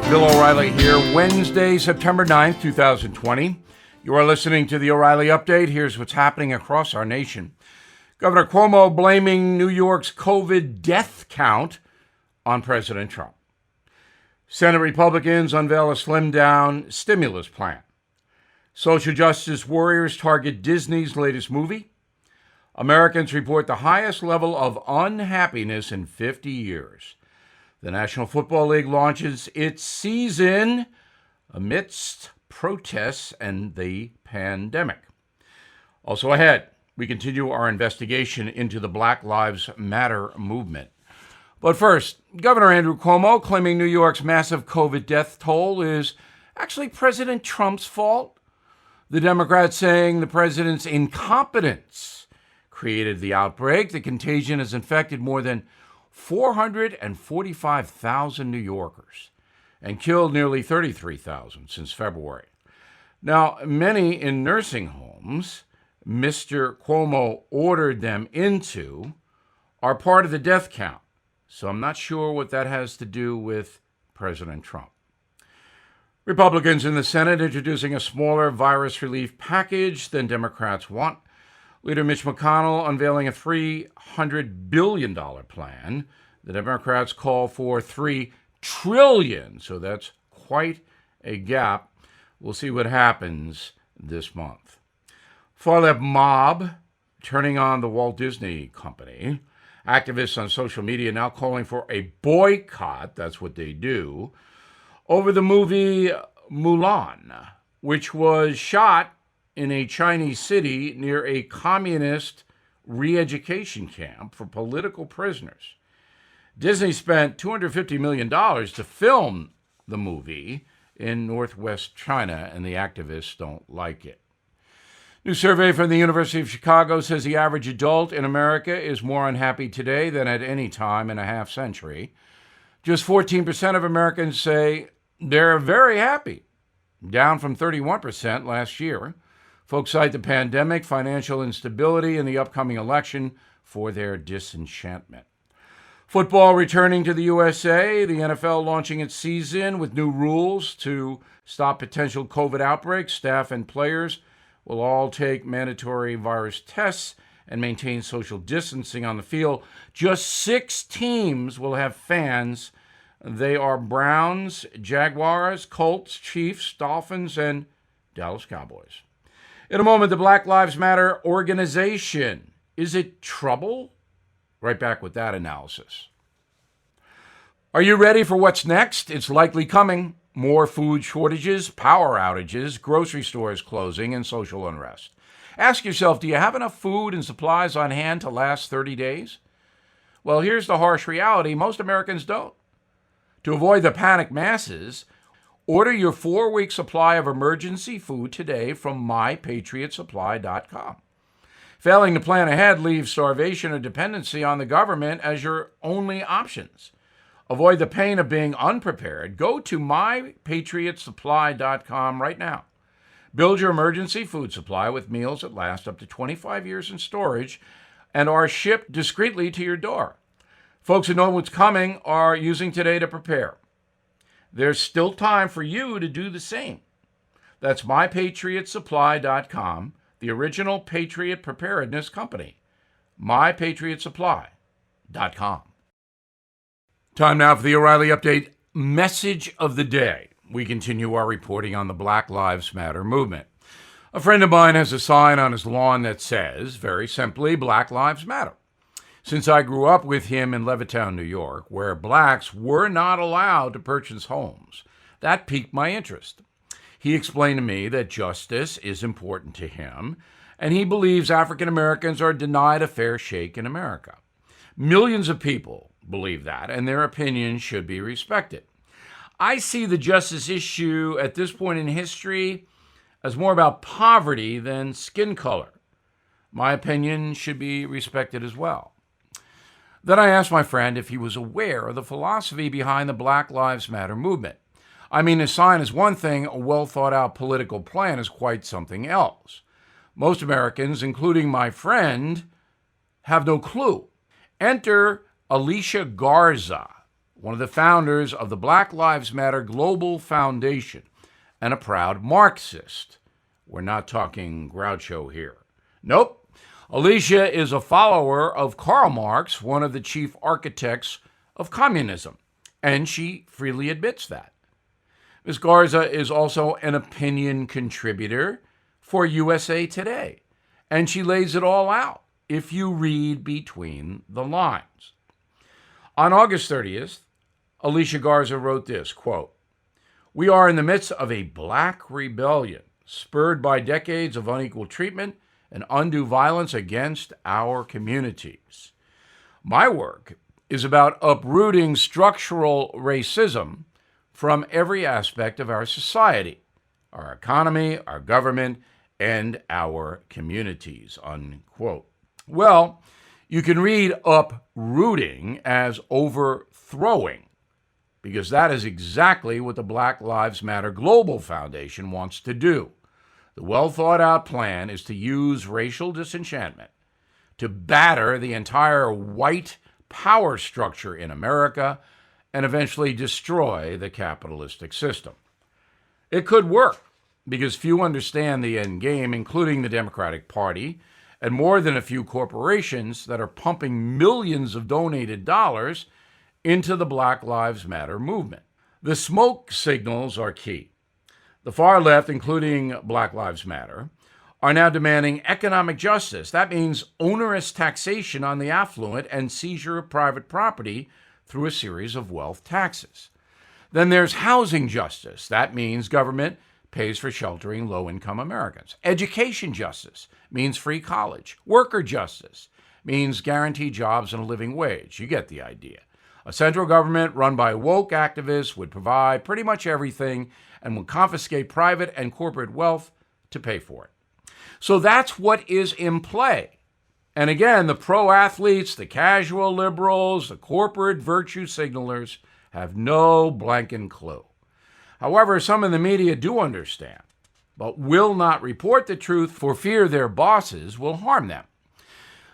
Bill O'Reilly here, Wednesday, September 9th, 2020. You are listening to the O'Reilly Update. Here's what's happening across our nation. Governor Cuomo blaming New York's COVID death count on President Trump. Senate Republicans unveil a slimmed-down stimulus plan. Social justice warriors target Disney's latest movie. Americans report the highest level of unhappiness in 50 years. The National Football League launches its season amidst protests and the pandemic. Also ahead, we continue our investigation into the Black Lives Matter movement. But first, Governor Andrew Cuomo claiming New York's massive COVID death toll is actually President Trump's fault. The Democrats saying the president's incompetence created the outbreak. The contagion has infected more than 445,000 New Yorkers and killed nearly 33,000 since February. Now, many in nursing homes Mr. Cuomo ordered them into are part of the death count. So I'm not sure what that has to do with President Trump. Republicans in the Senate introducing a smaller virus relief package than Democrats want. Leader Mitch McConnell unveiling a $300 billion plan. The Democrats call for $3 trillion, so that's quite a gap. We'll see what happens this month. Far-left mob turning on the Walt Disney Company. Activists on social media now calling for a boycott, that's what they do, over the movie Mulan, which was shot in a Chinese city near a communist re-education camp for political prisoners. Disney spent $250 million to film the movie in northwest China, and the activists don't like it. New survey from the University of Chicago says the average adult in America is more unhappy today than at any time in a half century. Just 14% of Americans say they're very happy, down from 31% last year. Folks cite the pandemic, financial instability, and the upcoming election for their disenchantment. Football returning to the USA, the NFL launching its season with new rules to stop potential COVID outbreaks. Staff and players will all take mandatory virus tests and maintain social distancing on the field. Just 6 teams will have fans. They are Browns, Jaguars, Colts, Chiefs, Dolphins, and Dallas Cowboys. In a moment, the Black Lives Matter organization. Is it trouble? Right back with that analysis. Are you ready for what's next? It's likely coming. More food shortages, power outages, grocery stores closing, and social unrest. Ask yourself, do you have enough food and supplies on hand to last 30 days? Well, here's the harsh reality. Most Americans don't. To avoid the panic masses, order your 4-week supply of emergency food today from mypatriotsupply.com. Failing to plan ahead leaves starvation or dependency on the government as your only options. Avoid the pain of being unprepared. Go to mypatriotsupply.com right now. Build your emergency food supply with meals that last up to 25 years in storage and are shipped discreetly to your door. Folks who know what's coming are using today to prepare. There's still time for you to do the same. That's mypatriotsupply.com, the original Patriot Preparedness Company. mypatriotsupply.com. Time now for the O'Reilly Update message of the day. We continue our reporting on the Black Lives Matter movement. A friend of mine has a sign on his lawn that says, very simply, Black Lives Matter. Since I grew up with him in Levittown, New York, where blacks were not allowed to purchase homes, that piqued my interest. He explained to me that justice is important to him, and he believes African Americans are denied a fair shake in America. Millions of people believe that, and their opinion should be respected. I see the justice issue at this point in history as more about poverty than skin color. My opinion should be respected as well. Then I asked my friend if he was aware of the philosophy behind the Black Lives Matter movement. I mean, a sign is one thing, a well-thought-out political plan is quite something else. Most Americans, including my friend, have no clue. Enter Alicia Garza, one of the founders of the Black Lives Matter Global Foundation, and a proud Marxist. We're not talking Groucho here. Nope. Alicia is a follower of Karl Marx, one of the chief architects of communism, and she freely admits that. Ms. Garza is also an opinion contributor for USA Today, and she lays it all out if you read between the lines. On August 30th, Alicia Garza wrote this, quote, "We are in the midst of a black rebellion spurred by decades of unequal treatment and undue violence against our communities. My work is about uprooting structural racism from every aspect of our society, our economy, our government, and our communities," unquote. Well, you can read uprooting as overthrowing, because that is exactly what the Black Lives Matter Global Foundation wants to do. The well-thought-out plan is to use racial disenchantment to batter the entire white power structure in America and eventually destroy the capitalistic system. It could work, because few understand the end game, including the Democratic Party and more than a few corporations that are pumping millions of donated dollars into the Black Lives Matter movement. The smoke signals are key. The far left, including Black Lives Matter, are now demanding economic justice. That means onerous taxation on the affluent and seizure of private property through a series of wealth taxes. Then there's housing justice. That means government pays for sheltering low-income Americans. Education justice means free college. Worker justice means guaranteed jobs and a living wage. You get the idea. A central government run by woke activists would provide pretty much everything and would confiscate private and corporate wealth to pay for it. So that's what is in play. And again, the pro-athletes, the casual liberals, the corporate virtue signalers have no blanking clue. However, some in the media do understand, but will not report the truth for fear their bosses will harm them.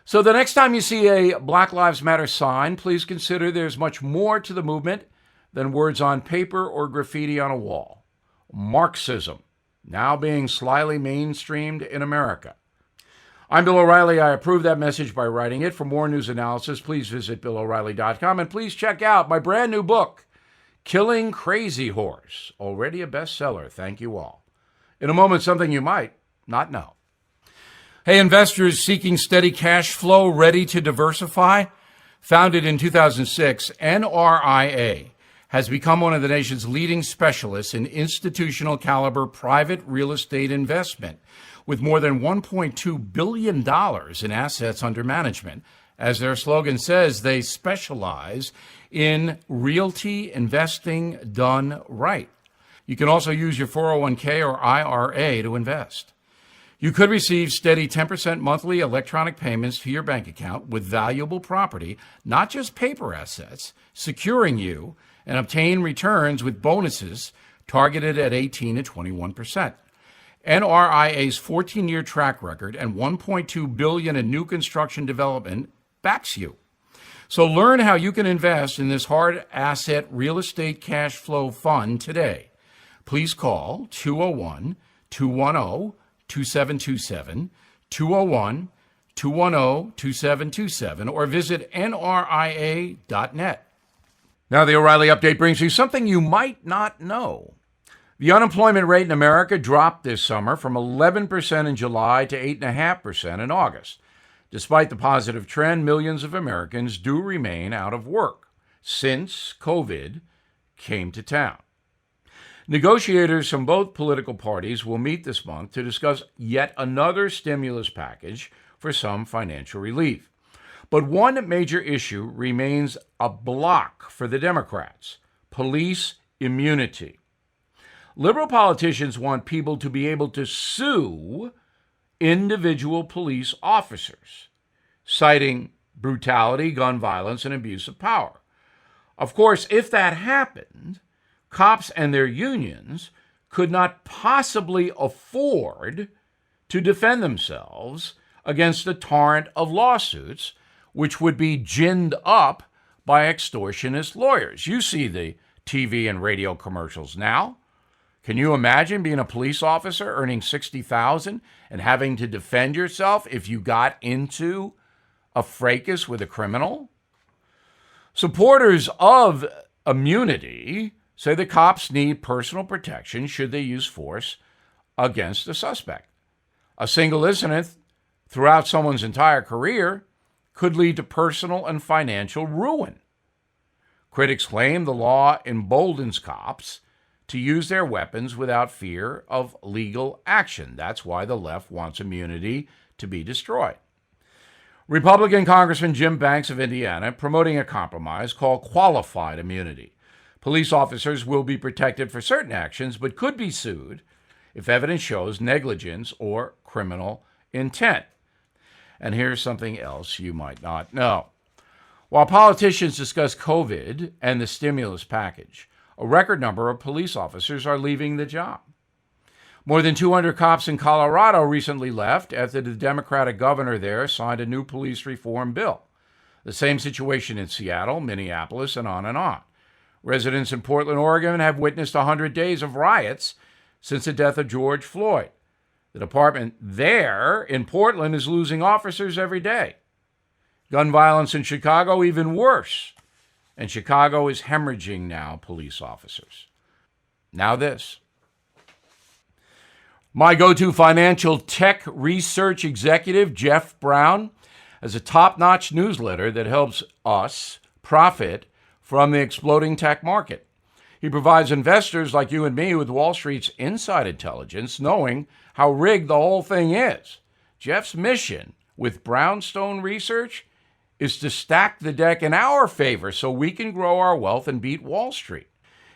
So the next time you see a Black Lives Matter sign, please consider there's much more to the movement than words on paper or graffiti on a wall. Marxism, now being slyly mainstreamed in America. I'm Bill O'Reilly. I approve that message by writing it. For more news analysis, please visit BillO'Reilly.com, and please check out my brand new book, Killing Crazy Horse, already a bestseller. Thank you all. In a moment, something you might not know. Hey, investors seeking steady cash flow, ready to diversify? Founded in 2006, Nria has become one of the nation's leading specialists in institutional caliber private real estate investment, with more than $1.2 billion in assets under management. As their slogan says, they specialize in realty investing done right. You can also use your 401k or IRA to invest. You could receive steady 10% monthly electronic payments to your bank account with valuable property, not just paper assets, securing you, and obtain returns with bonuses targeted at 18 to 21%. NRIA's 14-year track record and $1.2 billion in new construction development backs you. So learn how you can invest in this hard asset real estate cash flow fund today. Please call 201-210-2727, 201-210-2727, or visit nria.net. Now, the O'Reilly Update brings you something you might not know. The unemployment rate in America dropped this summer from 11% in July to 8.5% in August. Despite the positive trend, millions of Americans do remain out of work since COVID came to town. Negotiators from both political parties will meet this month to discuss yet another stimulus package for some financial relief. But one major issue remains a block for the Democrats: police immunity. Liberal politicians want people to be able to sue individual police officers, citing brutality, gun violence, and abuse of power. Of course, if that happened, cops and their unions could not possibly afford to defend themselves against a torrent of lawsuits, which would be ginned up by extortionist lawyers. You see the TV and radio commercials now. Can you imagine being a police officer earning $60,000 and having to defend yourself if you got into a fracas with a criminal? Supporters of immunity say the cops need personal protection should they use force against a suspect. A single incident throughout someone's entire career could lead to personal and financial ruin. Critics claim the law emboldens cops to use their weapons without fear of legal action. That's why the left wants immunity to be destroyed. Republican Congressman Jim Banks of Indiana promoting a compromise called qualified immunity. Police officers will be protected for certain actions, but could be sued if evidence shows negligence or criminal intent. And here's something else you might not know. While politicians discuss COVID and the stimulus package, a record number of police officers are leaving the job. More than 200 cops in Colorado recently left after the Democratic governor there signed a new police reform bill. The same situation in Seattle, Minneapolis, and on and on. Residents in Portland, Oregon have witnessed 100 days of riots since the death of George Floyd. The department there in Portland is losing officers every day. Gun violence in Chicago even worse. And Chicago is hemorrhaging now police officers. Now this. My go-to financial tech research executive, Jeff Brown, has a top-notch newsletter that helps us profit from the exploding tech market. He provides investors like you and me with Wall Street's inside intelligence, knowing how rigged the whole thing is. Jeff's mission with Brownstone Research is to stack the deck in our favor so we can grow our wealth and beat Wall Street.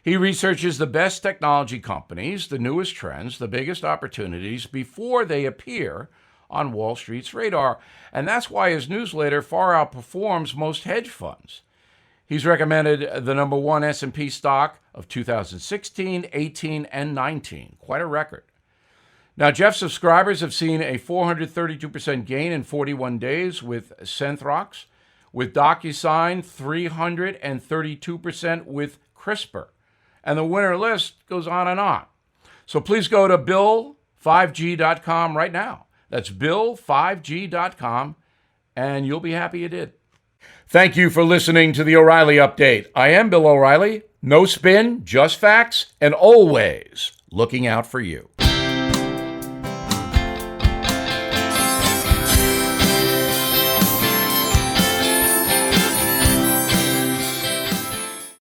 He researches the best technology companies, the newest trends, the biggest opportunities before they appear on Wall Street's radar. And that's why his newsletter far outperforms most hedge funds. He's recommended the number one S&P stock of 2016, 18, and 19. Quite a record. Now, Jeff's subscribers have seen a 432% gain in 41 days with Synthrox, with DocuSign 332% with CRISPR. And the winner list goes on and on. So please go to bill5g.com right now. That's bill5g.com, and you'll be happy you did. Thank you for listening to the O'Reilly Update. I am Bill O'Reilly. No spin, just facts, and always looking out for you.